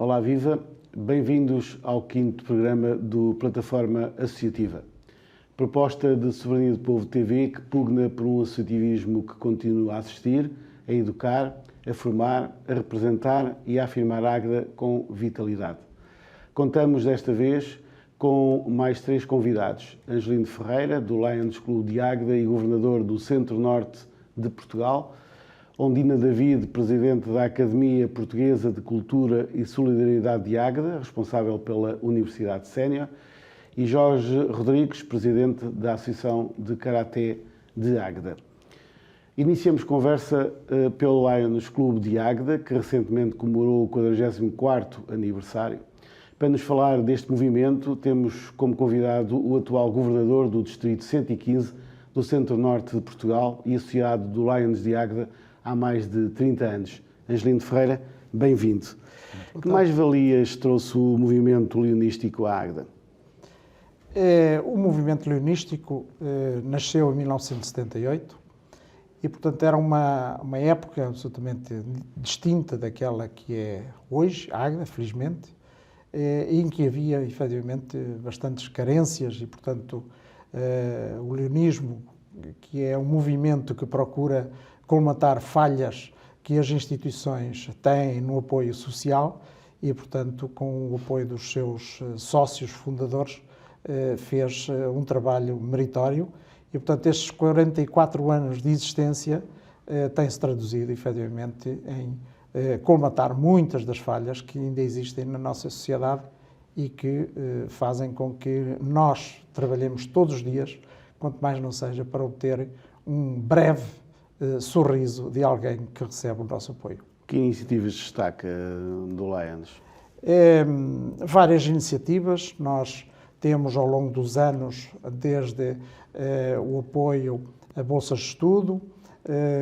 Olá, viva! Bem-vindos ao 5º programa do Plataforma Associativa. Proposta de Soberania do Povo TV que pugna por um associativismo que continua a assistir, a educar, a formar, a representar e a afirmar Águeda com vitalidade. Contamos desta vez com mais 3 convidados. Angelino Ferreira, do Lions Clube de Águeda e governador do Centro-Norte de Portugal. Ondina David, presidente da Academia Portuguesa de Cultura e Solidariedade de Águeda, responsável pela Universidade Sénior. E Jorge Rodrigues, presidente da Associação de Karaté de Águeda. Iniciamos conversa pelo Lions Clube de Águeda, que recentemente comemorou o 44º aniversário. Para nos falar deste movimento, temos como convidado o atual governador do Distrito 115 do Centro-Norte de Portugal e associado do Lions de Águeda há mais de 30 anos. Angelino Ferreira, bem-vindo. Que mais-valias trouxe o movimento leonístico à Águeda? O movimento leonístico nasceu em 1978 e, portanto, era uma época absolutamente distinta daquela que é hoje, Águeda, felizmente, em que havia, efetivamente, bastantes carências e, portanto, o leonismo, que é um movimento que procura colmatar falhas que as instituições têm no apoio social e, portanto, com o apoio dos seus sócios fundadores, fez um trabalho meritório e, portanto, estes 44 anos de existência têm-se traduzido, efetivamente, em colmatar muitas das falhas que ainda existem na nossa sociedade e que fazem com que nós trabalhemos todos os dias, quanto mais não seja, para obter um breve sorriso de alguém que recebe o nosso apoio. Que iniciativas destaca do Lions? Várias iniciativas. Nós temos ao longo dos anos, desde o apoio a bolsas de estudo,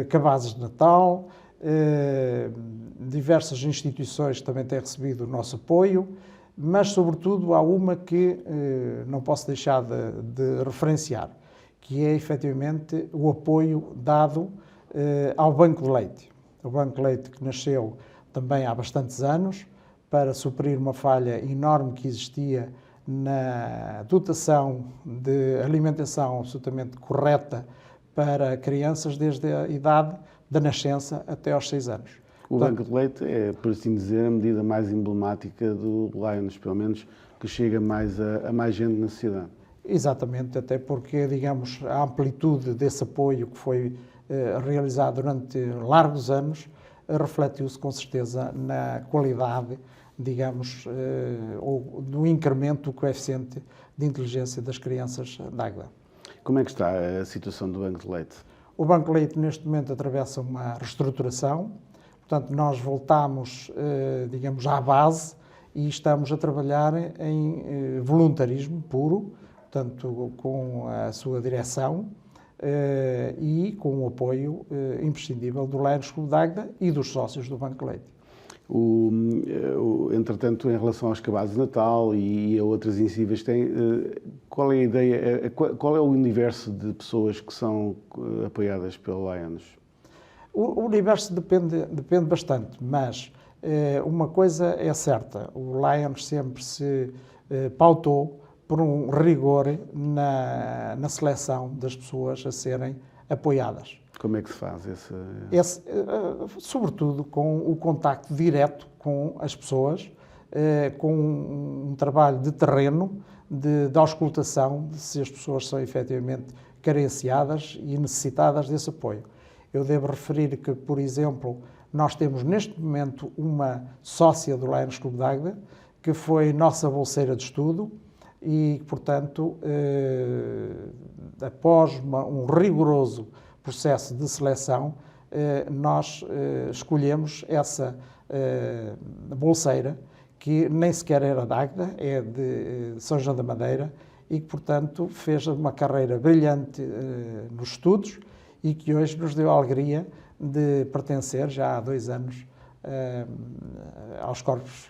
cabazes de Natal, diversas instituições também têm recebido o nosso apoio, mas sobretudo há uma que não posso deixar de referenciar, que é efetivamente o apoio dado ao Banco de Leite. O Banco de Leite que nasceu também há bastantes anos para suprir uma falha enorme que existia na dotação de alimentação absolutamente correta para crianças desde a idade da nascença até aos 6 anos. O Banco de Leite é, por assim dizer, a medida mais emblemática do Lions, pelo menos, que chega mais a mais gente na sociedade. Exatamente, até porque, digamos, a amplitude desse apoio que foi realizado durante largos anos refletiu-se com certeza na qualidade, digamos, ou no incremento do coeficiente de inteligência das crianças da Águeda. Como é que está a situação do Banco de Leite? O Banco de Leite, neste momento, atravessa uma reestruturação. Portanto, nós voltamos, digamos, à base e estamos a trabalhar em voluntarismo puro, portanto, com a sua direção e com o apoio imprescindível do Lions Clube de Águeda e dos sócios do Banco de Leite. Entretanto, em relação aos cabazes de Natal e a outras iniciativas que têm, qual é a ideia, qual é o universo de pessoas que são apoiadas pelo Lions? O universo depende bastante, mas uma coisa é certa, o Lions sempre se pautou por um rigor na seleção das pessoas a serem apoiadas. Como é que se faz sobretudo com o contacto direto com as pessoas, com um trabalho de terreno, de auscultação, de se as pessoas são efetivamente carenciadas e necessitadas desse apoio. Eu devo referir que, por exemplo, nós temos neste momento uma sócia do Lions Clube de Águeda, que foi nossa bolseira de estudo e, portanto, após um rigoroso processo de seleção, nós escolhemos essa bolseira, que nem sequer era de Águeda, é de São João da Madeira, e que, portanto, fez uma carreira brilhante nos estudos e que hoje nos deu a alegria de pertencer, já há 2 anos, aos corpos,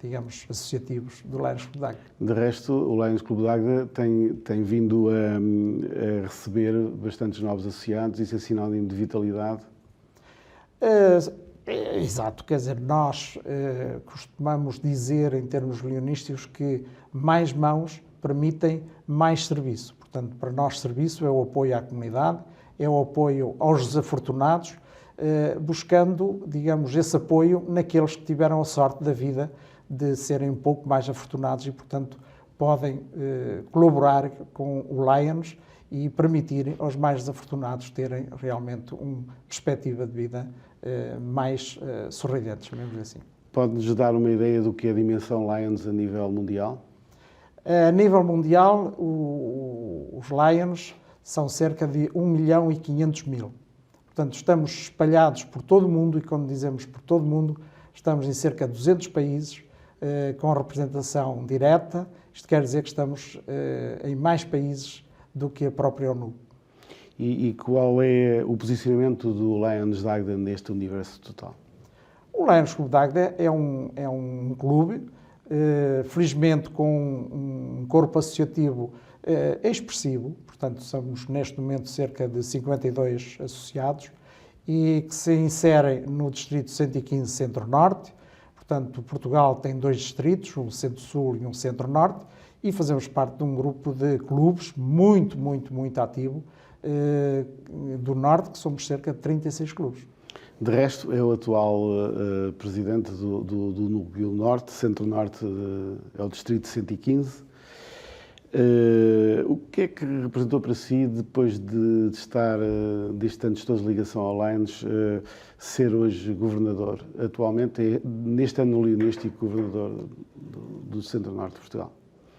digamos, associativos do Lions Clube de Águeda. De resto, o Lions Clube de Águeda tem vindo a receber bastantes novos associados, isso é sinónimo de vitalidade? Exato, quer dizer, nós costumamos dizer em termos leonísticos que mais mãos permitem mais serviço. Portanto, para nós serviço é o apoio à comunidade, é o apoio aos desafortunados, buscando, digamos, esse apoio naqueles que tiveram a sorte da vida de serem um pouco mais afortunados e, portanto, podem colaborar com o Lions e permitir aos mais desafortunados terem realmente uma perspectiva de vida mais sorridentes, mesmo assim. Pode-nos dar uma ideia do que é a dimensão Lions a nível mundial? A nível mundial, os Lions são cerca de 1.500.000. Portanto, estamos espalhados por todo o mundo, e quando dizemos por todo o mundo, estamos em cerca de 200 países, com representação direta. Isto quer dizer que estamos em mais países do que a própria ONU. E qual é o posicionamento do Lions de Agda neste universo total? O Lions Clube de Agda é um clube, felizmente com um corpo associativo expressivo, portanto somos neste momento cerca de 52 associados e que se inserem no distrito 115 Centro-Norte. Portanto, Portugal tem 2 distritos, um Centro-Sul e um Centro-Norte, e fazemos parte de um grupo de clubes muito ativo do Norte, que somos cerca de 36 clubes. De resto, é o atual presidente do Núcleo Norte, Centro-Norte é o distrito 115. O que é que representou para si, depois de estar destes anos todos de ligação ao Lions, ser hoje governador, atualmente, neste ano leonístico, governador do Centro-Norte de Portugal?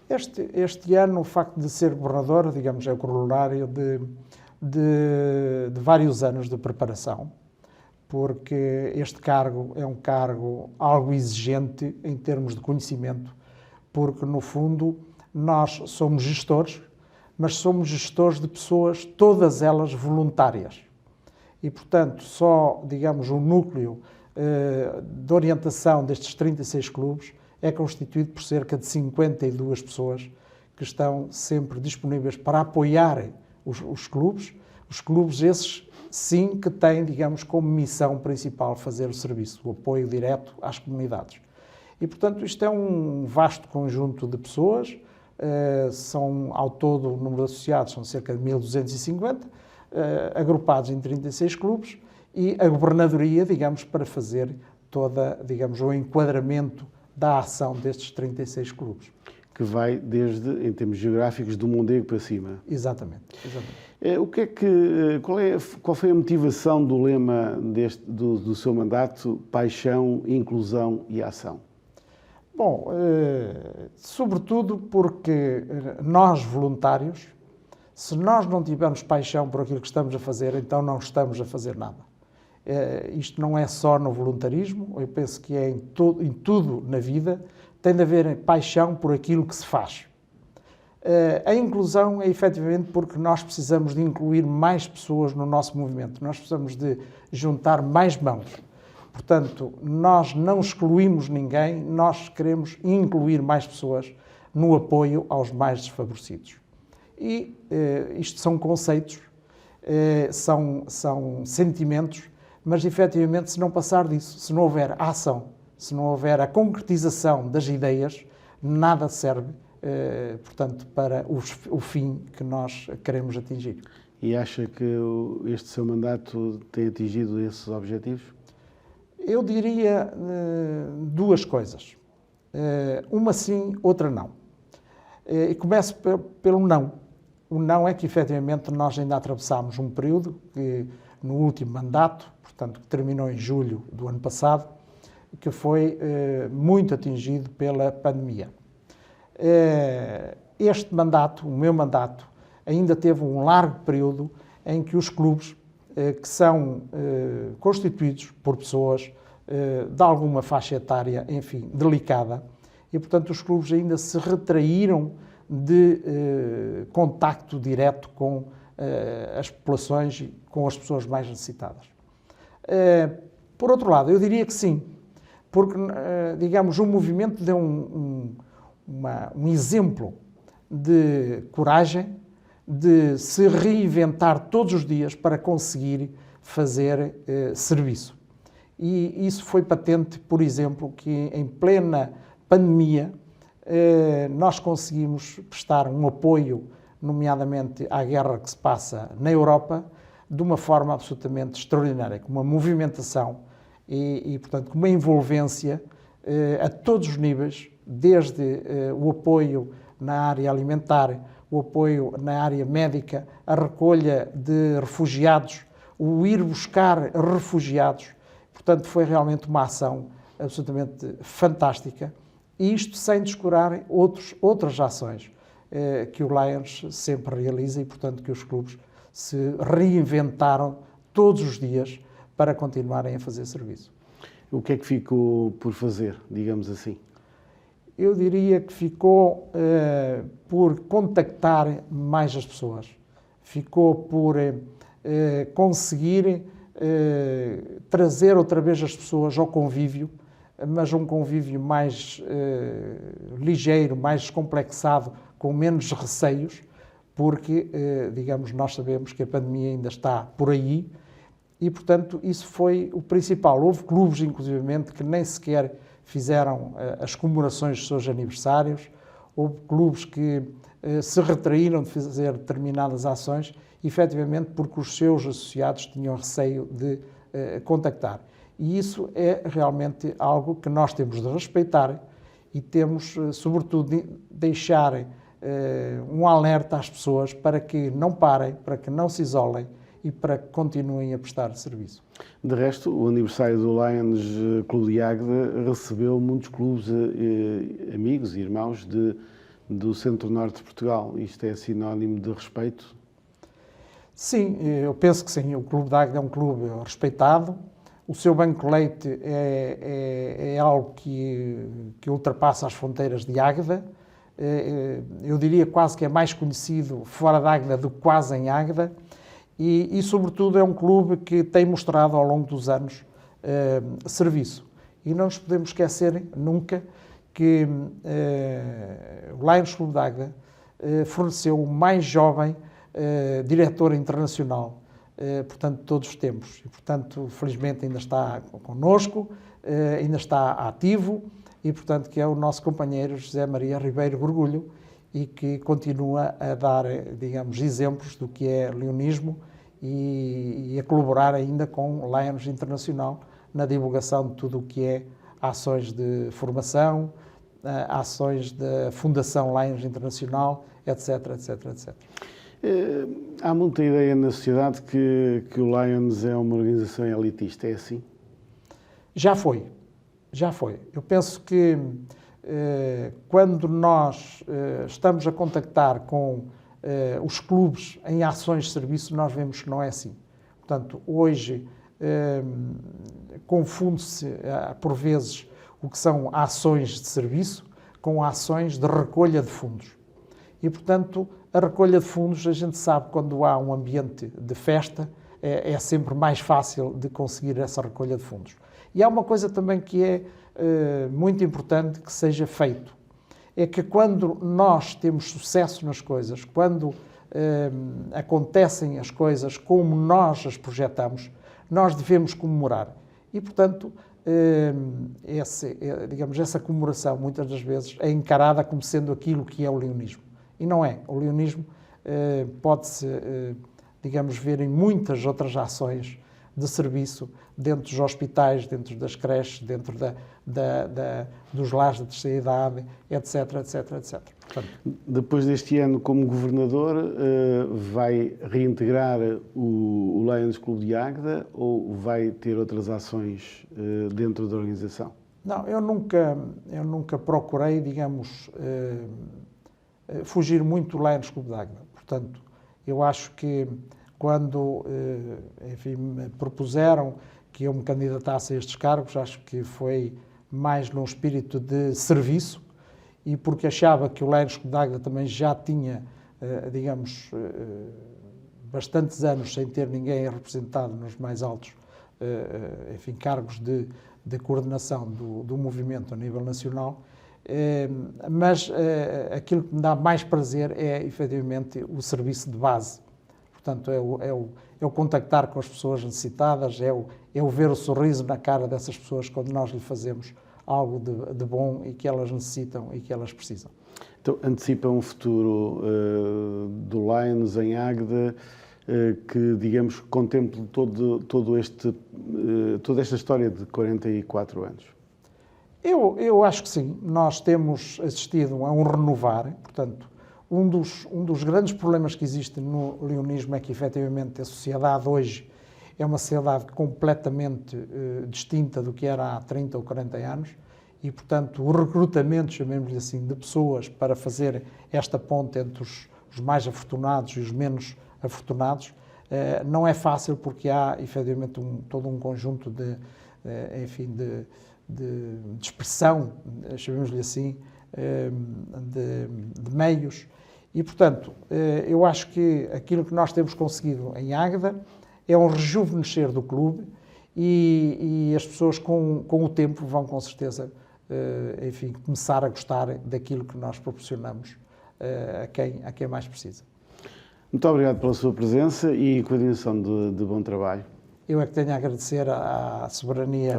Este ano, o facto de ser governador, digamos, é o corolário de vários anos de preparação, porque este cargo é um cargo algo exigente em termos de conhecimento, porque, no fundo, nós somos gestores, mas somos gestores de pessoas, todas elas voluntárias. E, portanto, só, digamos, o núcleo de orientação destes 36 clubes é constituído por cerca de 52 pessoas que estão sempre disponíveis para apoiarem os clubes esses sim que têm, digamos, como missão principal fazer o serviço, o apoio direto às comunidades. E, portanto, isto é um vasto conjunto de pessoas, são, ao todo, o número de associados são cerca de 1.250, agrupados em 36 clubes, e a governadoria, digamos, para fazer toda, digamos, o enquadramento da ação destes 36 clubes. Que vai desde, em termos geográficos, do Mondego para cima. Exatamente. Qual foi a motivação do lema do seu mandato, paixão, inclusão e ação? Bom, sobretudo porque nós, voluntários, se nós não tivermos paixão por aquilo que estamos a fazer, então não estamos a fazer nada. Isto não é só no voluntarismo, eu penso que é em tudo na vida, tem de haver paixão por aquilo que se faz. A inclusão é efetivamente porque nós precisamos de incluir mais pessoas no nosso movimento, nós precisamos de juntar mais mãos. Portanto, nós não excluímos ninguém, nós queremos incluir mais pessoas no apoio aos mais desfavorecidos. E isto são conceitos, são sentimentos, mas efetivamente se não passar disso, se não houver a ação, se não houver a concretização das ideias, nada serve, portanto, para o fim que nós queremos atingir. E acha que este seu mandato tem atingido esses objetivos? Eu diria 2 coisas. Uma sim, outra não. E começo pelo não. O não é que, efetivamente, nós ainda atravessámos um período que, no último mandato, portanto, que terminou em julho do ano passado, que foi muito atingido pela pandemia. Este mandato, o meu mandato, ainda teve um largo período em que os clubes, que são constituídos por pessoas de alguma faixa etária, enfim, delicada, e, portanto, os clubes ainda se retraíram de contacto direto com as populações e com as pessoas mais necessitadas. Por outro lado, eu diria que sim, porque, digamos, o movimento deu um exemplo de coragem, de se reinventar todos os dias para conseguir fazer serviço. E isso foi patente, por exemplo, que em plena pandemia nós conseguimos prestar um apoio, nomeadamente à guerra que se passa na Europa, de uma forma absolutamente extraordinária, com uma movimentação e portanto, com uma envolvência a todos os níveis, desde o apoio na área alimentar, o apoio na área médica, a recolha de refugiados, o ir buscar refugiados. Portanto, foi realmente uma ação absolutamente fantástica. E isto sem descurar outras ações que o Lions sempre realiza e, portanto, que os clubes se reinventaram todos os dias para continuarem a fazer serviço. O que é que ficou por fazer, digamos assim? Eu diria que ficou por contactar mais as pessoas. Ficou por conseguir trazer outra vez as pessoas ao convívio, mas um convívio mais ligeiro, mais descomplexado, com menos receios, porque, digamos, nós sabemos que a pandemia ainda está por aí e, portanto, isso foi o principal. Houve clubes, inclusivamente, que nem sequer fizeram as comemorações dos seus aniversários, houve clubes que se retraíram de fazer determinadas ações, efetivamente porque os seus associados tinham receio de contactar. E isso é realmente algo que nós temos de respeitar e temos, sobretudo, de deixar um alerta às pessoas para que não parem, para que não se isolem e para que continuem a prestar serviço. De resto, o aniversário do Lions Clube de Águeda recebeu muitos clubes amigos e irmãos do centro-norte de Portugal. Isto é sinónimo de respeito? Sim, eu penso que sim. O Clube de Águeda é um clube respeitado. O seu banco de leite é algo que ultrapassa as fronteiras de Águeda. Eu diria quase que é mais conhecido fora de Águeda do que quase em Águeda. E, sobretudo, é um clube que tem mostrado ao longo dos anos serviço. E não nos podemos esquecer nunca que o Lions Clube de Águeda forneceu o mais jovem diretor internacional, portanto, de todos os tempos. E, portanto, felizmente ainda está connosco, ainda está ativo e, portanto, que é o nosso companheiro José Maria Ribeiro Gorgulho, e que continua a dar, digamos, exemplos do que é leonismo e a colaborar ainda com o Lions Internacional na divulgação de tudo o que é ações de formação, ações da Fundação Lions Internacional, etc, etc, etc. Há muita ideia na sociedade que o Lions é uma organização elitista, é assim? Já foi, já foi. Eu penso que quando nós estamos a contactar com os clubes em ações de serviço, nós vemos que não é assim. Portanto, hoje confunde-se, por vezes, o que são ações de serviço com ações de recolha de fundos. E, portanto, a recolha de fundos, a gente sabe, quando há um ambiente de festa, é sempre mais fácil de conseguir essa recolha de fundos. E há uma coisa também que é muito importante que seja feito. É que quando nós temos sucesso nas coisas, quando acontecem as coisas como nós as projetamos, nós devemos comemorar. E, portanto, digamos, essa comemoração, muitas das vezes, é encarada como sendo aquilo que é o leonismo. E não é. O leonismo pode-se, digamos, ver em muitas outras ações de serviço, dentro dos hospitais, dentro das creches, dentro dos lares da terceira idade, etc, etc, etc. Portanto, depois deste ano como governador, vai reintegrar o Lions Clube de Águeda ou vai ter outras ações dentro da organização? Não, eu nunca procurei, digamos, fugir muito do Lions Clube de Águeda. Portanto, eu acho que quando, enfim, me propuseram que eu me candidatasse a estes cargos, acho que foi mais num espírito de serviço e porque achava que o Lions Clube de Águeda também já tinha, digamos, bastantes anos sem ter ninguém representado nos mais altos, enfim, cargos de coordenação do movimento a nível nacional. Mas aquilo que me dá mais prazer é, efetivamente, o serviço de base. Portanto, é o contactar com as pessoas necessitadas, é o ver o sorriso na cara dessas pessoas quando nós lhe fazemos algo de bom e que elas necessitam e que elas precisam. Então, antecipa um futuro do Lions em Águeda que, digamos, contemple toda esta história de 44 anos? Eu acho que sim. Nós temos assistido a um renovar, portanto, um dos grandes problemas que existe no leonismo é que, efetivamente, a sociedade hoje é uma sociedade completamente distinta do que era há 30 ou 40 anos e, portanto, o recrutamento, chamemos-lhe assim, de pessoas para fazer esta ponte entre os mais afortunados e os menos afortunados não é fácil, porque há, efetivamente, todo um conjunto de expressão, chamemos-lhe assim, de meios. E, portanto, eu acho que aquilo que nós temos conseguido em Águeda é um rejuvenescer do clube e as pessoas com o tempo vão, com certeza, começar a gostar daquilo que nós proporcionamos a quem mais precisa. Muito obrigado pela sua presença e continuação de bom trabalho. Eu é que tenho a agradecer à Soberania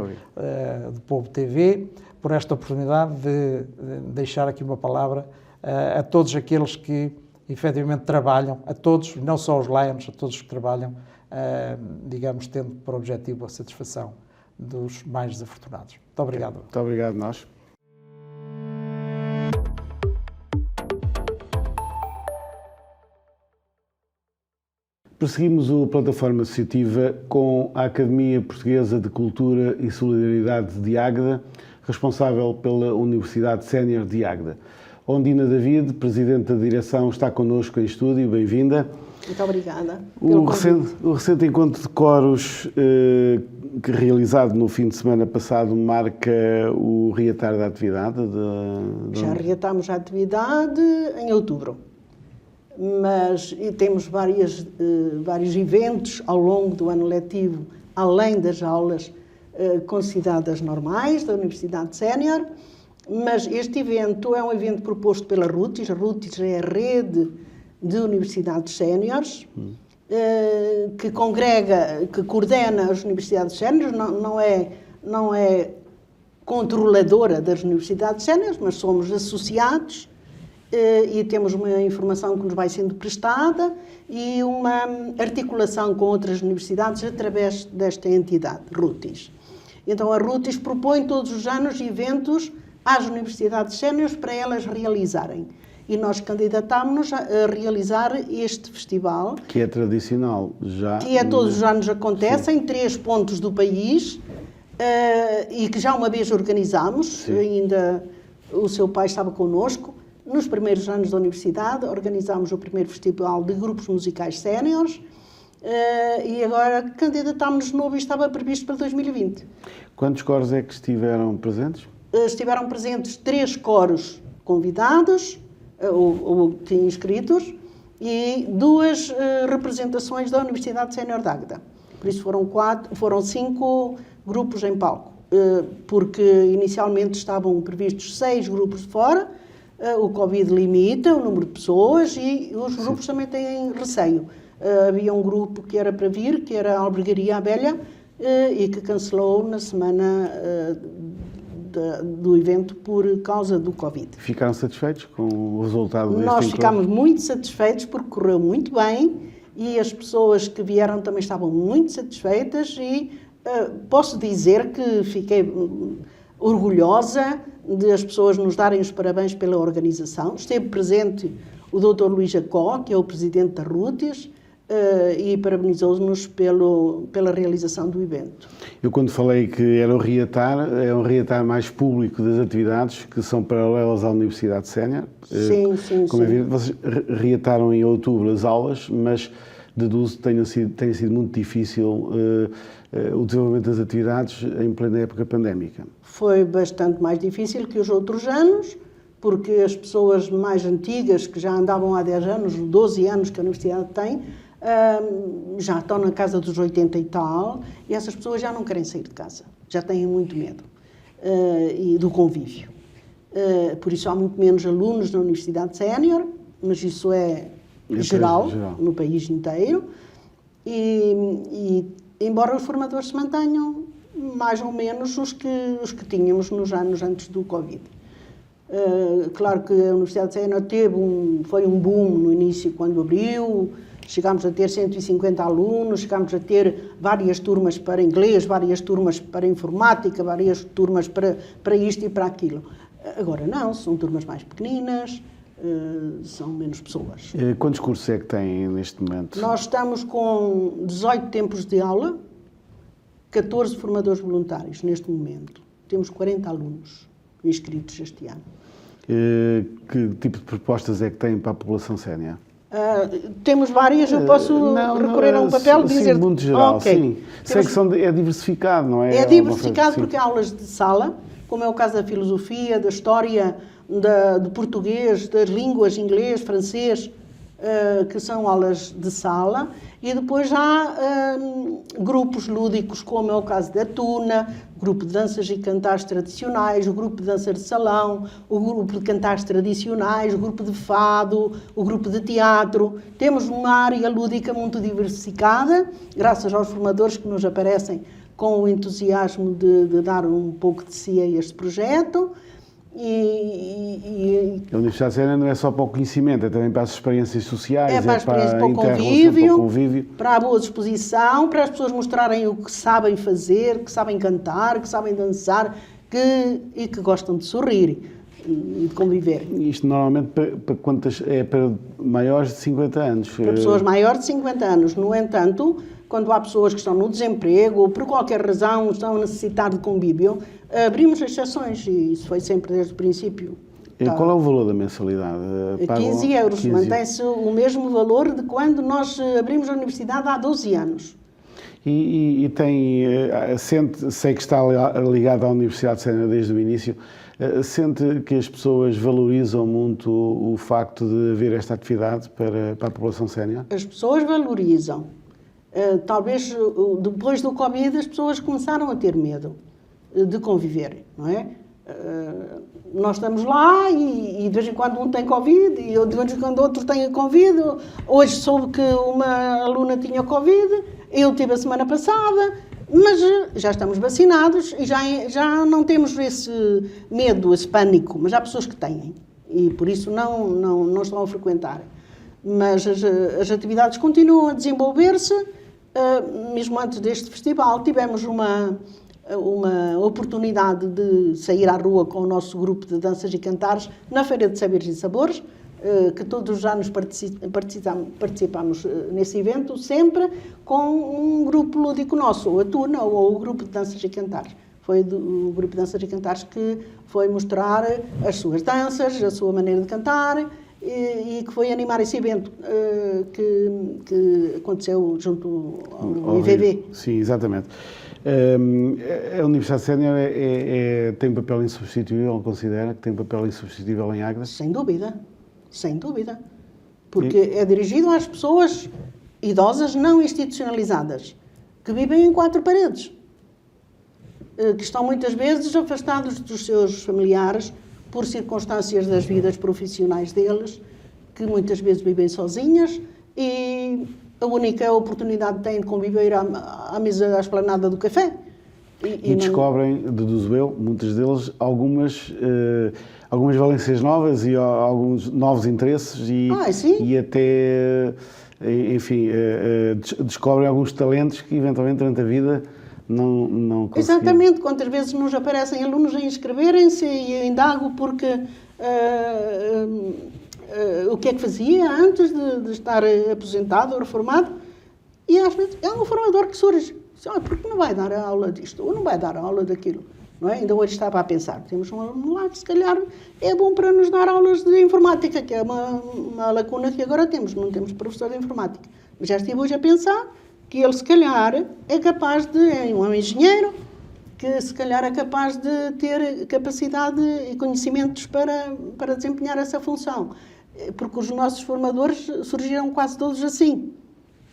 do Povo TV por esta oportunidade de deixar aqui uma palavra a todos aqueles que efetivamente trabalham, a todos, não só os Lions, a todos que trabalham, digamos, tendo por objetivo a satisfação dos mais desafortunados. Muito obrigado. Muito obrigado, nós. Prosseguimos a plataforma associativa com a Academia Portuguesa de Cultura e Solidariedade de Águeda, responsável pela Universidade Sénior de Águeda. Ondina David, Presidente da Direção, está connosco em estúdio. Bem-vinda. Muito obrigada. O recente encontro de coros realizado no fim de semana passado marca o reatar da atividade? Já reatámos a atividade em outubro, mas temos vários eventos ao longo do ano letivo, além das aulas consideradas normais da Universidade Sénior, mas este evento é um evento proposto pela RUTIS. A RUTIS é a rede de universidades séniores, que congrega, que coordena as universidades séniores, não é controladora das universidades séniores, mas somos associados e temos uma informação que nos vai sendo prestada e uma articulação com outras universidades através desta entidade, RUTIS. Então, a RUTIS propõe todos os anos eventos às universidades séniores para elas realizarem. E nós candidatámos-nos a realizar este festival. Que é tradicional já. Que todos os anos acontece, em 3 pontos do país, e que já uma vez organizámos. Sim. Ainda o seu pai estava connosco. Nos primeiros anos da universidade, organizámos o primeiro festival de grupos musicais séniores, e agora candidatámos-nos de novo e estava previsto para 2020. Quantos coros é que estiveram presentes? Estiveram presentes 3 coros convidados, ou inscritos, e 2 representações da Universidade Sénior de Águeda. Por isso foram 5 grupos em palco, porque inicialmente estavam previstos 6 grupos de fora. O Covid limita o número de pessoas e os grupos também têm receio. Havia um grupo que era para vir, que era a Albergaria Abelha, e que cancelou na semana do evento por causa do Covid. Ficaram satisfeitos com o resultado deste encontro? Nós ficámos muito satisfeitos porque correu muito bem e as pessoas que vieram também estavam muito satisfeitas e posso dizer que fiquei orgulhosa de as pessoas nos darem os parabéns pela organização. Esteve presente o Dr. Luís Jacó, que é o presidente da RUTIS, e parabenizou-nos pela realização do evento. Eu, quando falei que era é um reatar mais público das atividades que são paralelas à Universidade Sénior. Sim. Como é evidente, vocês reataram em outubro as aulas, mas deduzo que tenha sido muito difícil o desenvolvimento das atividades em plena época pandémica. Foi bastante mais difícil que os outros anos, porque as pessoas mais antigas, que já andavam há 10 anos, 12 anos que a Universidade tem, já estão na casa dos 80 e tal, e essas pessoas já não querem sair de casa, já têm muito medo e do convívio. Por isso há muito menos alunos na Universidade Sénior, mas isso é geral, no país inteiro, e embora os formadores se mantenham mais ou menos os que tínhamos nos anos antes do Covid. Claro que a Universidade de Sena foi um boom no início, quando abriu, chegámos a ter 150 alunos, chegámos a ter várias turmas para inglês, várias turmas para informática, várias turmas para isto e para aquilo. Agora não, são turmas mais pequeninas, são menos pessoas. Quantos cursos é que tem neste momento? Nós estamos com 18 tempos de aula, 14 formadores voluntários neste momento. Temos 40 alunos inscritos este ano. Que tipo de propostas é que tem para a população sénior? Temos várias, eu posso recorrer a um papel e dizer... Sim, muito geral, okay. sim. Sei que é diversificado, não é? É diversificado porque há aulas de sala, como é o caso da filosofia, da história, de português, das línguas, inglês, francês, que são aulas de sala, e depois há grupos lúdicos, como é o caso da Tuna, o grupo de danças e cantares tradicionais, o grupo de dança de salão, o grupo de cantares tradicionais, o grupo de fado, o grupo de teatro. Temos uma área lúdica muito diversificada, graças aos formadores que nos aparecem com o entusiasmo de dar um pouco de si a este projeto. A Universidade de Sena não é só para o conhecimento, é também para as experiências sociais, para o convívio, para a boa disposição, para as pessoas mostrarem o que sabem fazer, que sabem cantar, que sabem dançar e que gostam de sorrir e de conviver. Isto normalmente para quantas? É para maiores de 50 anos? Para pessoas maiores de 50 anos. No entanto, quando há pessoas que estão no desemprego ou por qualquer razão estão a necessitar de convívio, abrimos exceções e isso foi sempre desde o princípio. Qual é o valor da mensalidade? 15 euros. Mantém-se o mesmo valor de quando nós abrimos a universidade há 12 anos. E sei que está ligado à Universidade de Sena desde o início, sente que as pessoas valorizam muito o facto de haver esta atividade para a população sénior? As pessoas valorizam. Talvez depois do Covid as pessoas começaram a ter medo de conviver, não é? Nós estamos lá e de vez em quando um tem Covid e de vez em quando outro tem Covid. Hoje soube que uma aluna tinha Covid, eu tive a semana passada, mas já estamos vacinados e já não temos esse medo, esse pânico, mas há pessoas que têm e por isso não estão a frequentar. Mas as atividades continuam a desenvolver-se. Mesmo antes deste festival tivemos uma oportunidade de sair à rua com o nosso grupo de danças e cantares na Feira de Saberes e Sabores, que todos os anos participamos nesse evento, sempre com um grupo lúdico nosso, ou a Tuna ou o grupo de danças e cantares. Foi o grupo de danças e cantares que foi mostrar as suas danças, a sua maneira de cantar, e que foi animar esse evento que aconteceu junto ao IVV. Sim, exatamente. A Universidade de Sénior tem um papel insubstituível, considera que tem um papel insubstituível em Águeda? Sem dúvida, sem dúvida. Porque é dirigido às pessoas idosas não institucionalizadas, que vivem em 4 paredes, que estão muitas vezes afastados dos seus familiares, por circunstâncias das vidas profissionais deles, que muitas vezes vivem sozinhas e a única oportunidade que têm de conviver à mesa da esplanada do café. E descobrem, deduzo eu, muitos deles, algumas valências novas e alguns novos interesses e até, enfim, descobrem alguns talentos que eventualmente durante a vida não conseguiam. Exatamente, quantas vezes nos aparecem alunos a inscreverem-se e eu indago porque o que é que fazia antes de estar aposentado ou reformado, e às vezes é um formador que surge, porque não vai dar a aula disto ou não vai dar a aula daquilo, não é? Ainda hoje estava a pensar, temos um aluno lá que se calhar é bom para nos dar aulas de informática, que é uma lacuna que agora temos, não temos professor de informática, mas já estive hoje a pensar que ele, se calhar, é capaz é um engenheiro, que se calhar é capaz de ter capacidade e conhecimentos para desempenhar essa função. Porque os nossos formadores surgiram quase todos assim.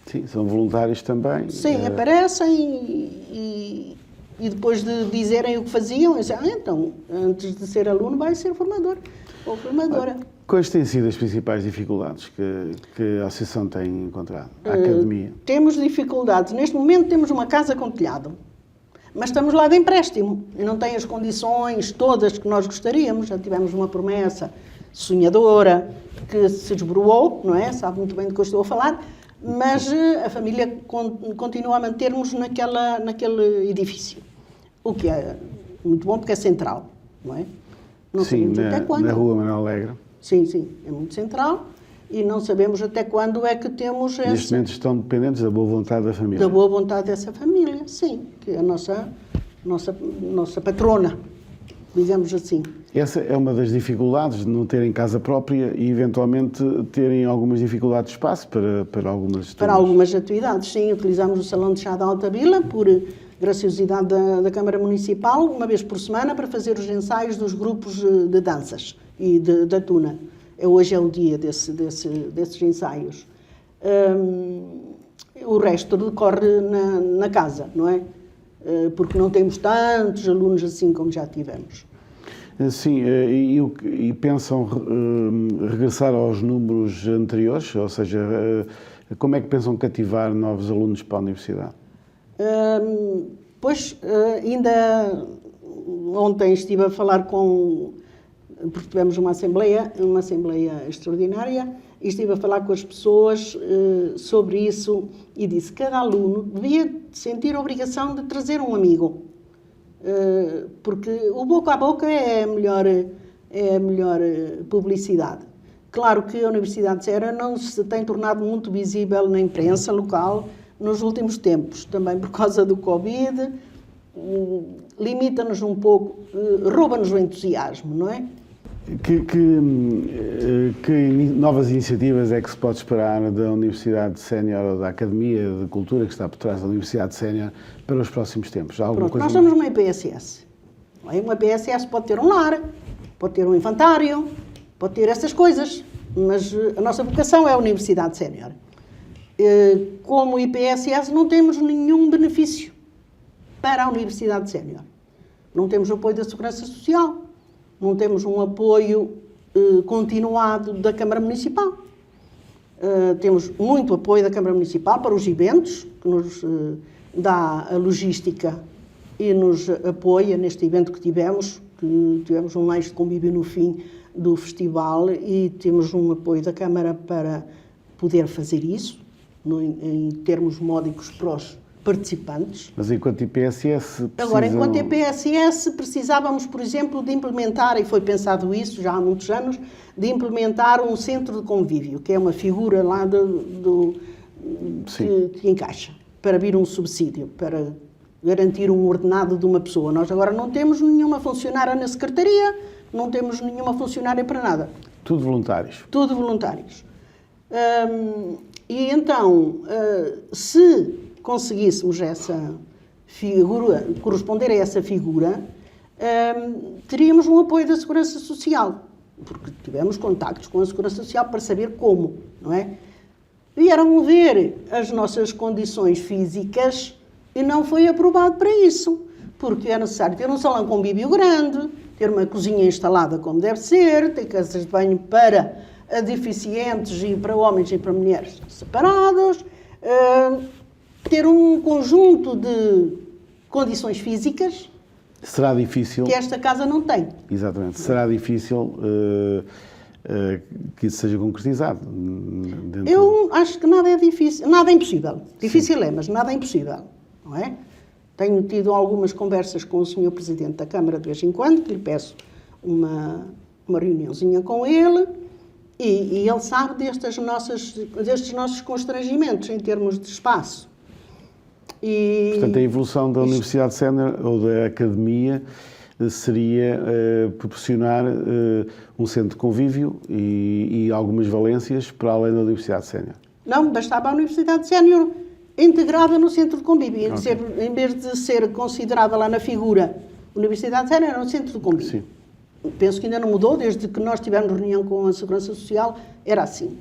Sim, são voluntários também. Sim, aparecem e depois de dizerem o que faziam, dizem, então, antes de ser aluno vai ser formador ou formadora. Quais têm sido as principais dificuldades que a Associação tem encontrado? A Academia? Temos dificuldades. Neste momento temos uma casa com telhado, mas estamos lá de empréstimo e não tem as condições todas que nós gostaríamos. Já tivemos uma promessa sonhadora que se desbroou, não é? Sabe muito bem do que eu estou a falar, mas a família continua a manter-nos naquele edifício, o que é muito bom porque é central, não é? Não Sim, sabemos até quando. na Rua Manuel Alegre. Sim, é muito central e não sabemos até quando é que temos Neste momento estão dependentes da boa vontade da família. da boa vontade dessa família, sim, que é a nossa patrona, digamos assim. Essa é uma das dificuldades de não terem casa própria e, eventualmente, terem algumas dificuldades de espaço para algumas Para algumas atividades, sim, utilizamos o Salão de Chá da Alta Vila, por graciosidade da Câmara Municipal, uma vez por semana, para fazer os ensaios dos grupos de danças e da tuna. Hoje é o dia desses ensaios. O resto decorre na casa, não é? Porque não temos tantos alunos assim como já tivemos. Sim, e pensam regressar aos números anteriores? Ou seja, como é que pensam cativar novos alunos para a universidade? Pois, ainda ontem estive a falar porque tivemos uma assembleia extraordinária, e estive a falar com as pessoas sobre isso e disse que cada aluno devia sentir a obrigação de trazer um amigo. Porque o boca a boca é a melhor publicidade. Claro que a Universidade de Ceará não se tem tornado muito visível na imprensa local nos últimos tempos, também por causa do Covid, limita-nos um pouco, rouba-nos o entusiasmo, não é? Que novas iniciativas é que se pode esperar da Universidade Sénior ou da Academia de Cultura que está por trás da Universidade Sénior para os próximos tempos? Pronto, nós somos uma IPSS. Uma IPSS pode ter um lar, pode ter um infantário, pode ter essas coisas, mas a nossa vocação é a Universidade Sénior. Como IPSS não temos nenhum benefício para a Universidade Sénior. Não temos apoio da Segurança Social, não temos um apoio continuado da Câmara Municipal. Temos muito apoio da Câmara Municipal para os eventos, que nos dá a logística e nos apoia neste evento que tivemos um lanche de convívio no fim do festival e temos um apoio da Câmara para poder fazer isso, em termos módicos para os participantes. Mas enquanto IPSS... Agora, enquanto IPSS, precisávamos, por exemplo, de implementar, e foi pensado isso já há muitos anos, de implementar um centro de convívio, que é uma figura lá que encaixa, para vir um subsídio, para garantir um ordenado de uma pessoa. Nós agora não temos nenhuma funcionária na secretaria, não temos nenhuma funcionária para nada. Tudo voluntários? Tudo voluntários. E então, se conseguíssemos essa figura, corresponder a essa figura, teríamos um apoio da Segurança Social, porque tivemos contactos com a Segurança Social para saber como, não é? Vieram ver as nossas condições físicas e não foi aprovado para isso, porque é necessário ter um salão de convívio grande, ter uma cozinha instalada como deve ser, ter casas de banho para deficientes e para homens e para mulheres separados, ter um conjunto de condições físicas. Será difícil... que esta casa não tem. Exatamente. Será difícil que isso seja concretizado? Eu acho que nada é difícil, nada é impossível. Difícil é, mas nada é impossível, não é? Tenho tido algumas conversas com o Sr. Presidente da Câmara de vez em quando, que lhe peço uma reuniãozinha com ele, e ele sabe destes nossos constrangimentos em termos de espaço. Portanto, a evolução da Universidade Sénior ou da Academia seria proporcionar um centro de convívio e algumas valências para além da Universidade Sénior? Não, bastava a Universidade Sénior integrada no centro de convívio. Okay. Em vez de ser considerada lá na figura Universidade Sénior, era um centro de convívio. Sim. Penso que ainda não mudou, desde que nós tivemos reunião com a Segurança Social, era assim.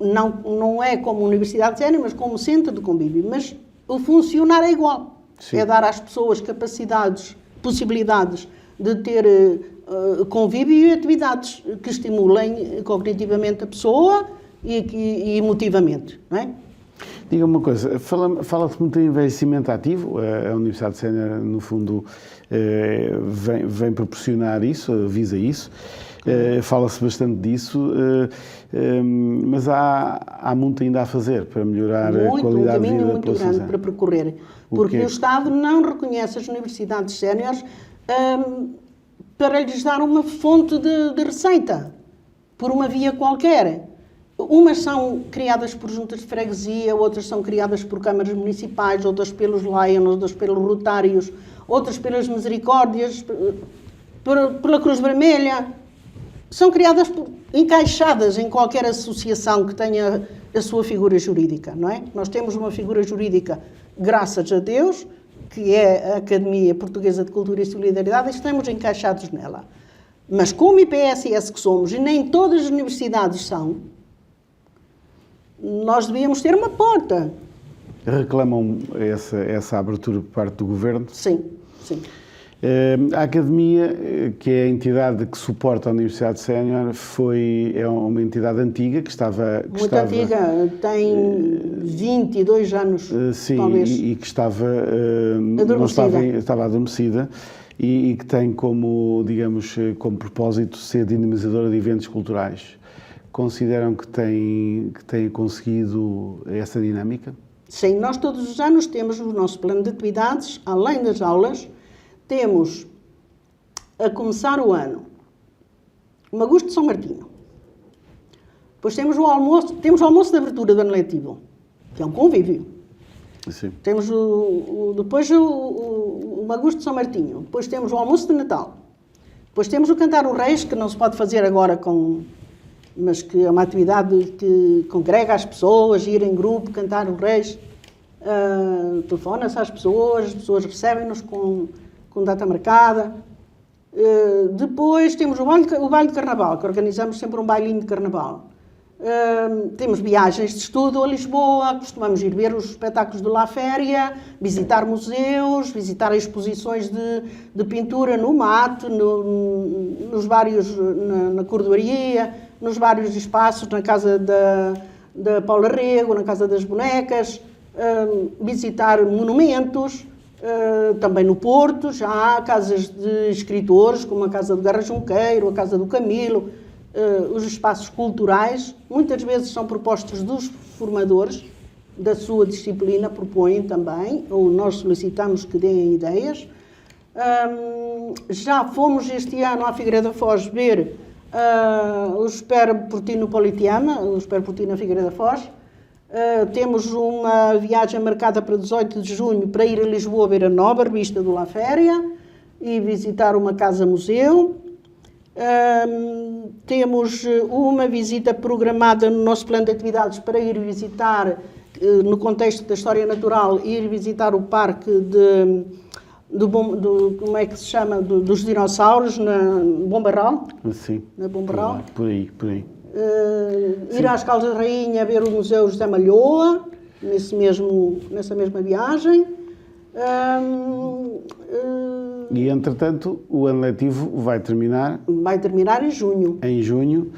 Não é como Universidade Sénior, mas como centro de convívio. Mas o funcionar é igual. Sim. É dar às pessoas capacidades, possibilidades de ter convívio e atividades que estimulem cognitivamente a pessoa e emotivamente, não é? Diga uma coisa, fala-se muito em envelhecimento ativo, a Universidade de Sénior, no fundo, vem proporcionar isso, visa isso, fala-se bastante disso, mas há muito ainda a fazer para melhorar a qualidade de vida da população. Um caminho muito grande para percorrer, porque o Estado não reconhece as universidades séniores para lhes dar uma fonte de receita, por uma via qualquer. Umas são criadas por juntas de freguesia, outras são criadas por câmaras municipais, outras pelos Lions, outras pelos Rotários, outras pelas Misericórdias, pela Cruz Vermelha. São criadas, encaixadas em qualquer associação que tenha a sua figura jurídica, não é? Nós temos uma figura jurídica, graças a Deus, que é a Academia Portuguesa de Cultura e Solidariedade, e estamos encaixados nela. Mas como IPSS que somos, e nem todas as universidades são, nós devíamos ter uma porta. Reclamam essa abertura por parte do Governo? Sim, sim. A Academia, que é a entidade que suporta a Universidade Sénior, é uma entidade antiga, que estava... Muito antiga, tem 22 anos, sim, talvez. E que estava adormecida e que tem como, digamos, como propósito ser dinamizadora de eventos culturais. Consideram que tem conseguido essa dinâmica? Sim, nós todos os anos temos o nosso plano de atividades, além das aulas, temos, a começar o ano, o Magusto de São Martinho. Depois temos o almoço de abertura do ano letivo, que é um convívio. Sim. Temos depois o Magusto de São Martinho. Depois temos o almoço de Natal. Depois temos o Cantar o Reis, que não se pode fazer agora mas que é uma atividade que congrega as pessoas, ir em grupo, cantar o Reis, telefona-se às pessoas, as pessoas recebem-nos com data marcada. Depois temos o baile de Carnaval, que organizamos sempre um bailinho de Carnaval. Temos viagens de estudo a Lisboa, costumamos ir ver os espetáculos de La Féria, visitar museus, visitar exposições de pintura no Mate, na cordoaria, nos vários espaços, na casa da Paula Rego, na Casa das Bonecas, visitar monumentos, também no Porto, já há casas de escritores, como a Casa do Garra Junqueiro, a Casa do Camilo, os espaços culturais, muitas vezes são propostas dos formadores da sua disciplina, propõem também, ou nós solicitamos que deem ideias. Já fomos este ano à Figueira da Foz ver o Espera por Ti no Politeama, o Espera por Ti na Figueira da Foz. Temos uma viagem marcada para 18 de junho para ir a Lisboa ver a nova revista do La Féria e visitar uma casa-museu. Temos uma visita programada no nosso plano de atividades para ir visitar, no contexto da história natural, ir visitar o parque como é que se chama, dos dinossauros, na Bombarral. Sim. Na Bombarral. Por aí. Ir às Caldas da Rainha ver o Museu José Malhoa, nessa mesma viagem. E, entretanto, o ano letivo vai terminar... Vai terminar em junho. Em junho.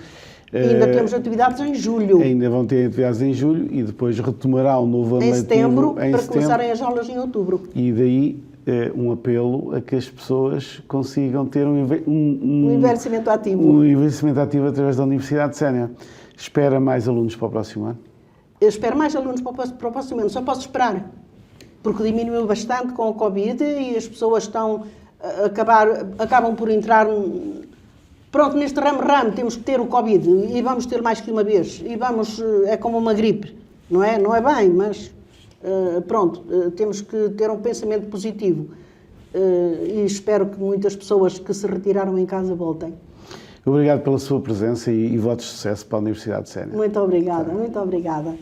Ainda temos atividades em julho. Ainda vão ter atividades em julho e depois retomará o novo ano letivo em setembro, começarem as aulas em outubro. E daí um apelo a que as pessoas consigam ter um envelhecimento ativo. Um envelhecimento ativo através da Universidade de Sénior. Espera mais alunos para o próximo ano? Eu espero mais alunos para o próximo ano, só posso esperar. Porque diminuiu bastante com o Covid e as pessoas acabam por entrar... Pronto, neste ramo temos que ter o Covid e vamos ter mais que uma vez. É como uma gripe, não é? Não é bem, mas pronto, temos que ter um pensamento positivo. E espero que muitas pessoas que se retiraram em casa voltem. Obrigado pela sua presença e votos de sucesso para a Universidade de Sénior. Muito obrigada, muito obrigada.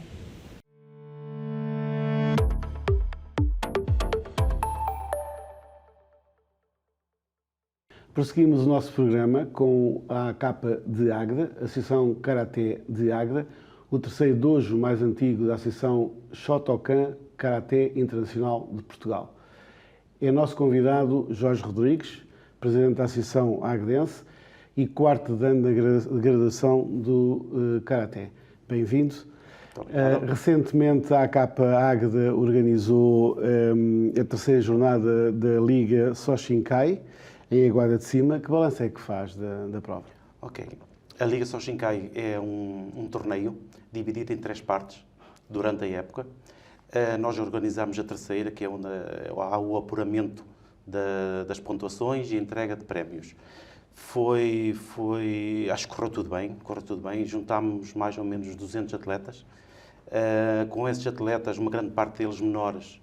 Prosseguimos o nosso programa com a AKP de Águeda, Associação Karaté de Águeda, o terceiro dojo mais antigo da Associação Shotokan Karaté Internacional de Portugal. É nosso convidado Jorge Rodrigues, presidente da Associação Agdense e quarto ano de graduação do Karaté. Bem-vindo. Recentemente a AKP Águeda organizou a terceira jornada da Liga Soshinkai, em Aguada de Cima. Que balanço é que faz da prova? Ok. A Liga Soshinkai é um torneio dividido em 3 partes durante a época. Nós organizamos a terceira, que é onde há o apuramento das pontuações e a entrega de prémios. Acho que correu tudo bem. Juntámos mais ou menos 200 atletas. Com esses atletas, uma grande parte deles menores,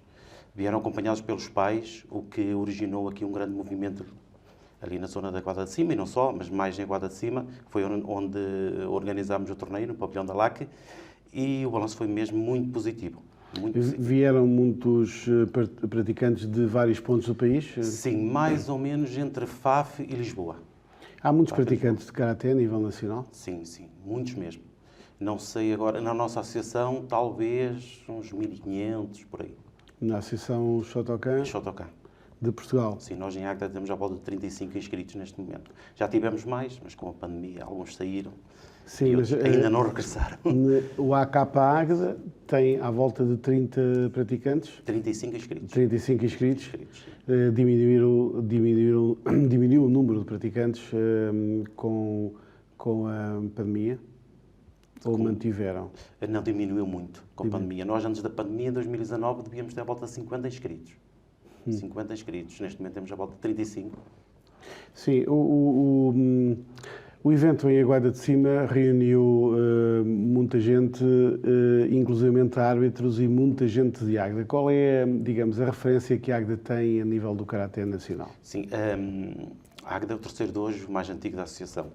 vieram acompanhados pelos pais, o que originou aqui um grande movimento ali na zona da Aguada de Cima, e não só, mas mais em Aguada de Cima, foi onde organizámos o torneio, no pavilhão da LAC, e o balanço foi mesmo muito positivo. Vieram muitos praticantes de vários pontos do país? Sim, mais ou menos entre Faf e Lisboa. Há muitos praticantes de Karaté a nível nacional? Sim, muitos mesmo. Não sei agora, na nossa associação, talvez uns 1.500, por aí. Na Associação Shotokan de Portugal? Sim, nós em Águeda temos à volta de 35 inscritos neste momento. Já tivemos mais, mas com a pandemia alguns saíram. Sim, e mas ainda não regressaram. O AKP Águeda tem à volta de 30 praticantes? 35 inscritos. 35 inscritos. Diminuiu o número de praticantes com a pandemia? Ou mantiveram? Não, diminuiu muito com a pandemia. Nós, antes da pandemia, em 2019, devíamos ter à volta de 50 inscritos. 50 inscritos. Neste momento temos à volta de 35. Sim, o evento em Aguada de Cima reuniu muita gente, inclusivamente árbitros e muita gente de Águeda. Qual é, digamos, a referência que a Águeda tem a nível do Karaté nacional? Sim, a Águeda é o terceiro dojo mais antigo da associação.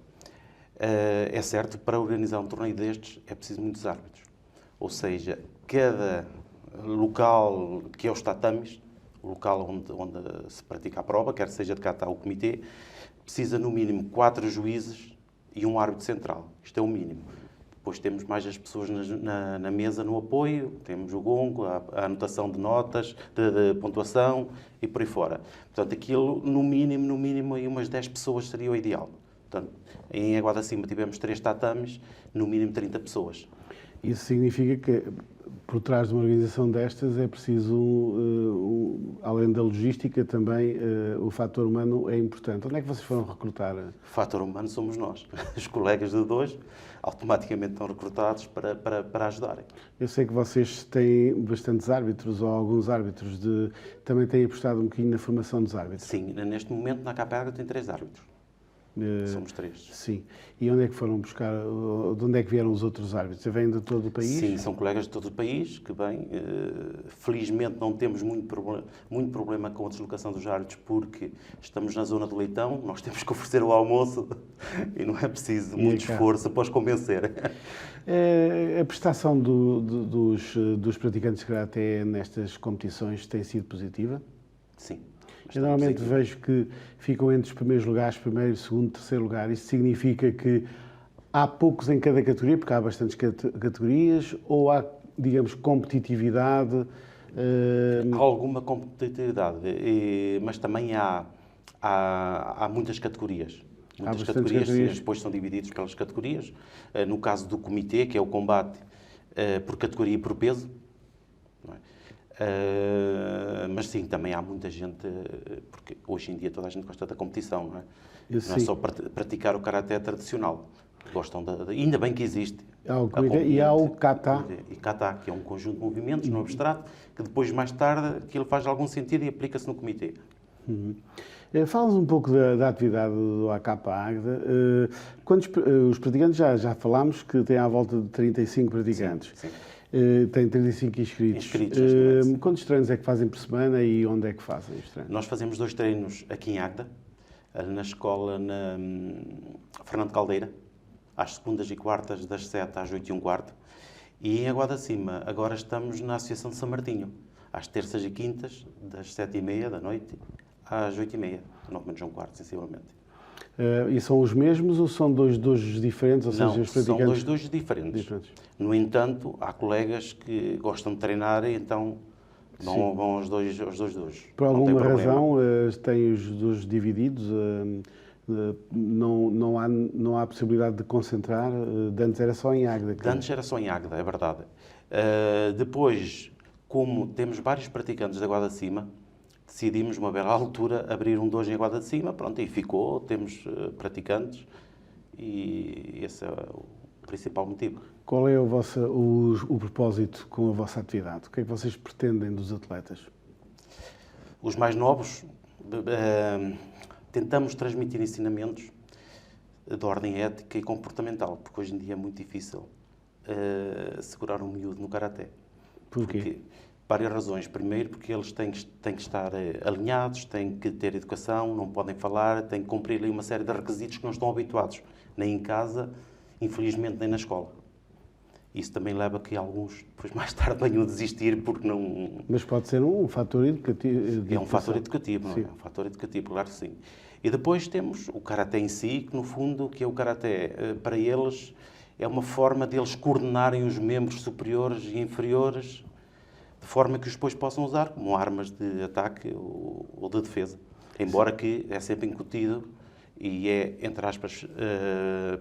É certo, para organizar um torneio destes é preciso muitos árbitros. Ou seja, cada local que é os tatamis, o local onde se pratica a prova, quer seja de kata ou comitê, precisa no mínimo 4 juízes e um árbitro central. Isto é o mínimo. Depois temos mais as pessoas na mesa no apoio, temos o gongo, a anotação de notas, de pontuação e por aí fora. Portanto, aquilo, no mínimo, aí umas 10 pessoas seria o ideal. Portanto, em Aguada de Cima tivemos 3 tatames, no mínimo 30 pessoas. Isso significa que, por trás de uma organização destas, é preciso, além da logística, também o fator humano é importante. Onde é que vocês foram recrutar? O fator humano somos nós. Os colegas de dois automaticamente estão recrutados para ajudarem. Eu sei que vocês têm bastantes árbitros, ou alguns árbitros, também têm apostado um bocadinho na formação dos árbitros. Sim, neste momento na KPA tem 3 árbitros. Somos 3. Sim. E onde é que foram buscar, de onde é que vieram os outros árbitros? Vêm de todo o país? Sim, são colegas de todo o país que vêm. Felizmente não temos muito problema com a deslocação dos árbitros porque estamos na zona do Leitão, nós temos que oferecer o almoço e não é preciso muito esforço para os convencer. A prestação dos praticantes de Karaté nestas competições tem sido positiva? Sim. Eu normalmente vejo que ficam entre os primeiros lugares, primeiro, segundo, terceiro lugar. Isso significa que há poucos em cada categoria, porque há bastantes categorias, ou há, digamos, competitividade? Há alguma competitividade, mas também há muitas categorias. Muitas categorias, depois são divididos pelas categorias. No caso do comitê, que é o combate por categoria e por peso, não é? Mas sim, também há muita gente, porque hoje em dia toda a gente gosta da competição, não é? Não é só praticar o karaté tradicional. Gostam ainda bem que existe. E há o kata. E kata, que é um conjunto de movimentos no abstrato, que depois, mais tarde, aquilo faz algum sentido e aplica-se no comitê. Fala-nos um pouco da atividade do AKP Águeda. Os praticantes, já falámos que tem à volta de 35 praticantes. Sim. Tem 35 inscritos. Quantos treinos é que fazem por semana e onde é que fazem os treinos? Nós fazemos 2 treinos aqui em Águeda, na escola Fernando Caldeira, às segundas e quartas, das 7 às 8h15. E em Aguada de Cima, agora estamos na Associação de São Martinho, às terças e quintas, das 7h30 da noite às 8h30, 9h15, sensivelmente. E são os mesmos ou são 2 dojos diferentes? Ou não, seja, os praticantes... são 2 dojos diferentes. No entanto, há colegas que gostam de treinar e então Vão aos dois dojos. Por Não tem alguma problema. razão, tem os dojos divididos, não há possibilidade de concentrar, de antes era só em Águeda. De antes era só em Águeda, é verdade. Depois, como temos vários praticantes da Guarda de Cima, decidimos, uma bela altura, abrir um dojo em Guarda de Cima, pronto, e ficou, temos praticantes, e esse é o principal motivo. Qual é o propósito com a vossa atividade? O que é que vocês pretendem dos atletas? Os mais novos, tentamos transmitir ensinamentos de ordem ética e comportamental, porque hoje em dia é muito difícil segurar um miúdo no karaté. Porquê? Várias razões. Primeiro, porque eles têm que estar alinhados, têm que ter educação, não podem falar, têm que cumprir ali uma série de requisitos que não estão habituados, nem em casa, infelizmente, nem na escola. Isso também leva a que alguns, depois mais tarde, venham a desistir porque não... Mas pode ser um fator educativo. É um fator educativo, não é? Sim. É um fator educativo, claro que sim. E depois temos o karaté em si, que no fundo, o que é o karaté? Para eles, é uma forma de eles coordenarem os membros superiores e inferiores, de forma que os depois possam usar como armas de ataque ou de defesa. Embora que é sempre incutido e é, entre aspas,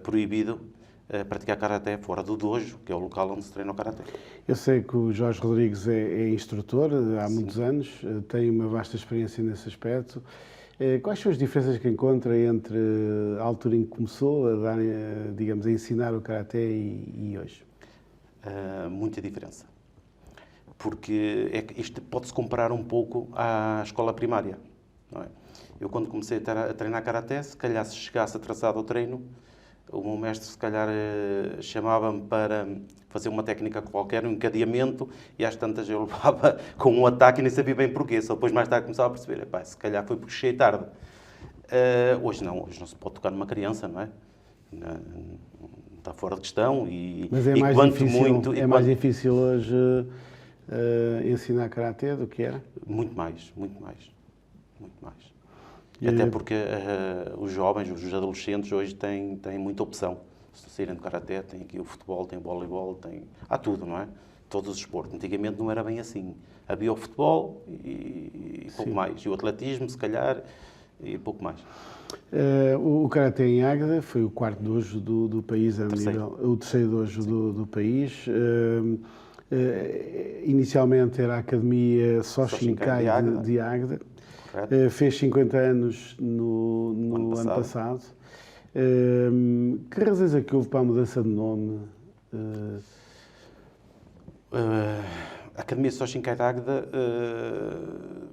proibido praticar karaté fora do dojo, que é o local onde se treina o karaté. Eu sei que o Jorge Rodrigues é instrutor há muitos anos, tem uma vasta experiência nesse aspecto. Quais são as diferenças que encontra entre a altura em que começou a dar, digamos, a ensinar o karaté e hoje? Muita diferença. Porque isto pode-se comparar um pouco à escola primária. Não é? Eu, quando comecei a treinar karaté, se calhar se chegasse atrasado ao treino, o meu mestre, se calhar, chamava-me para fazer uma técnica qualquer, um encadeamento, e às tantas eu levava com um ataque e nem sabia bem porquê. Só depois, mais tarde, começava a perceber, se calhar foi porque cheguei tarde. Hoje não se pode tocar numa criança, não é? Está fora de questão. Mas é mais difícil hoje ensinar karaté do que era? Muito mais. Até porque os jovens, os adolescentes hoje têm muita opção. Se saírem do karaté, tem aqui o futebol, tem o voleibol, há tudo, não é? Todos os esportes. Antigamente não era bem assim. Havia o futebol e pouco mais. E o atletismo, se calhar, e pouco mais. O karaté em Águeda foi o quarto dojo do país, o terceiro dojo do país. Inicialmente era a Academia Soshinkai de Águeda. Fez 50 anos no ano passado. Que razões é que houve para a mudança de nome? A Academia Soshinkai de Águeda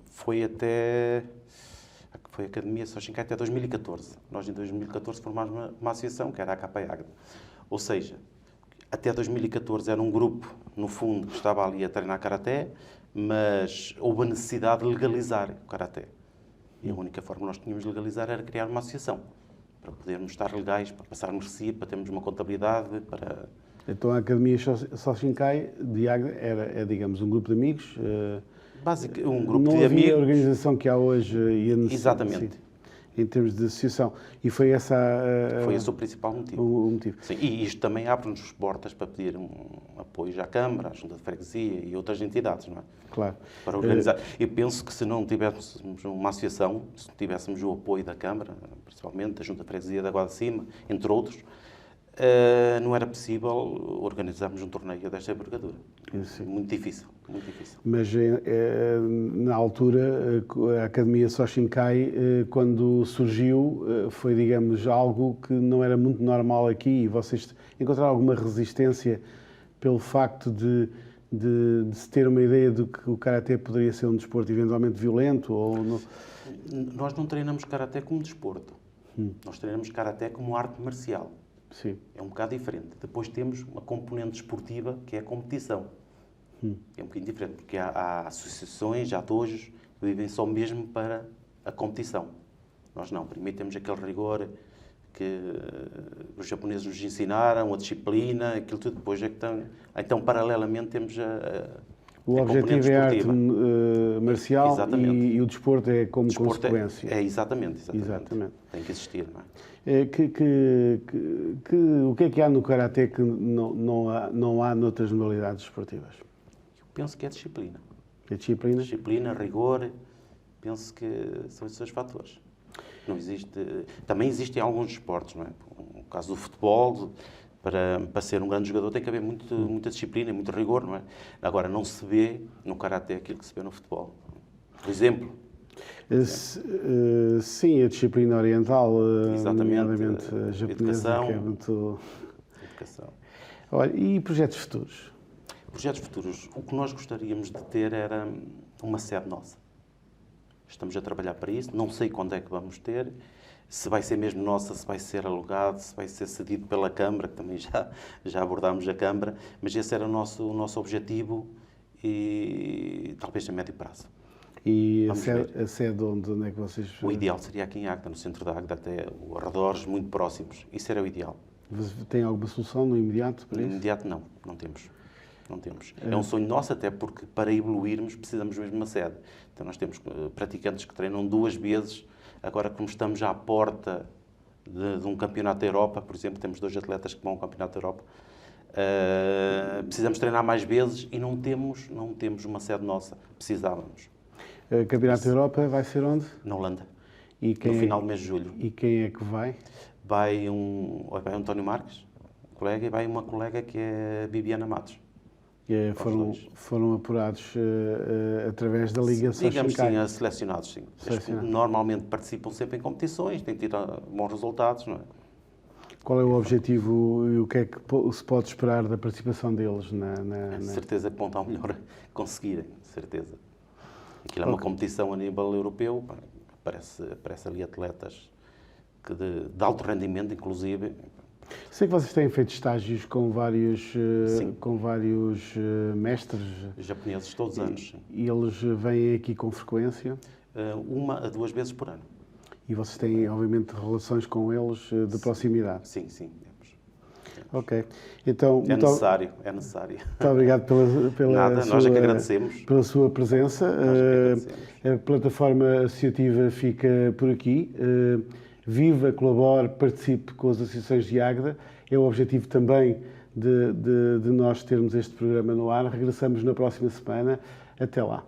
foi a Academia Soshinkai até 2014. Nós, em 2014, formámos uma associação, que era a AKP Águeda. Ou seja, até 2014 era um grupo, no fundo, que estava ali a treinar karaté, mas houve a necessidade de legalizar o karaté. E a única forma que nós tínhamos de legalizar era criar uma associação, para podermos estar legais, para passarmos recibo, para termos uma contabilidade, para... Então a Academia Soshinkai de Águeda era, digamos, um grupo de amigos? Um grupo não de amigos. Não havia a organização que há hoje e a necessidade. Exatamente. Sim, em termos de associação. E foi esse o principal motivo. O motivo. Sim, e isto também abre-nos portas para pedir um apoio à Câmara, à Junta de Freguesia e outras entidades, não é? Claro. Para organizar. Eu penso que se não tivéssemos uma associação, se tivéssemos o apoio da Câmara, principalmente da Junta de Freguesia da Guarda de Cima, entre outros, não era possível organizarmos um torneio desta envergadura. Muito difícil. Mas na altura a Academia Soshinkai, quando surgiu, foi, digamos, algo que não era muito normal aqui, e vocês encontraram alguma resistência pelo facto de se ter uma ideia de que o karaté poderia ser um desporto eventualmente violento? Ou não? Nós não treinamos karaté como desporto. Nós treinamos karaté como arte marcial. Sim. É um bocado diferente. Depois temos uma componente esportiva, que é a competição. É um bocadinho diferente, porque há associações, há dojos que vivem só mesmo para a competição. Nós não. Primeiro temos aquele rigor que os japoneses nos ensinaram, a disciplina, aquilo tudo. Depois é que então, paralelamente, temos o objetivo é a arte marcial e o desporto é como consequência. Exatamente. Tem que existir, não é? O que há no karaté que não há noutras modalidades esportivas? Eu penso que é disciplina. A disciplina? Disciplina, rigor, penso que são esses os fatores. Não existe... Também existem alguns esportes, não é? No caso do futebol, para ser um grande jogador tem que haver muita disciplina, muito rigor, não é? Agora, não se vê no karaté aquilo que se vê no futebol. Por exemplo... Sim, a disciplina oriental, Exatamente, nomeadamente a japonesa, educação, que é muito... Educação. Olha, e projetos futuros? Projetos futuros. O que nós gostaríamos de ter era uma sede nossa. Estamos a trabalhar para isso. Não sei quando é que vamos ter. Se vai ser mesmo nossa, se vai ser alugado, se vai ser cedido pela Câmara, que também já abordámos a Câmara. Mas esse era o nosso objetivo e talvez a médio prazo. E a sede onde é que vocês... O ideal seria aqui em Águeda, no centro da Águeda, até arredores muito próximos. Isso era o ideal. Tem alguma solução no imediato para No isso? imediato, não temos. É um sonho nosso, até porque para evoluirmos precisamos mesmo de uma sede. Então nós temos praticantes que treinam 2 vezes. Agora, como estamos à porta de um campeonato da Europa, por exemplo, temos 2 atletas que vão ao campeonato da Europa, precisamos treinar mais vezes e não temos uma sede nossa. Precisávamos. O Campeonato da Europa vai ser onde? Na Holanda, E no final do mês de julho. E quem é que vai? Vai o António Marques, colega, e vai uma colega que é a Bibiana Matos. Foram apurados através da Liga Digamos Soshinkai. sim, selecionados, sim. Selecionados. Normalmente participam sempre em competições, têm tido bons resultados, não é? Qual é o objetivo e o que é que se pode esperar da participação deles? Certeza que vão estar melhor a conseguirem, certeza. Aquilo é uma competição a nível europeu, aparece ali atletas de alto rendimento, inclusive. Sei que vocês têm feito estágios com vários mestres. Japoneses, todos os anos. Sim. E eles vêm aqui com frequência? 1 a 2 vezes por ano. E vocês têm, obviamente, relações com eles de proximidade? Sim, temos. Ok. Então, é necessário. Muito obrigado nós é que agradecemos. Pela sua presença. A plataforma associativa fica por aqui. Viva, colabore, participe com as associações de Águeda. É o objetivo também de nós termos este programa no ar. Regressamos na próxima semana. Até lá.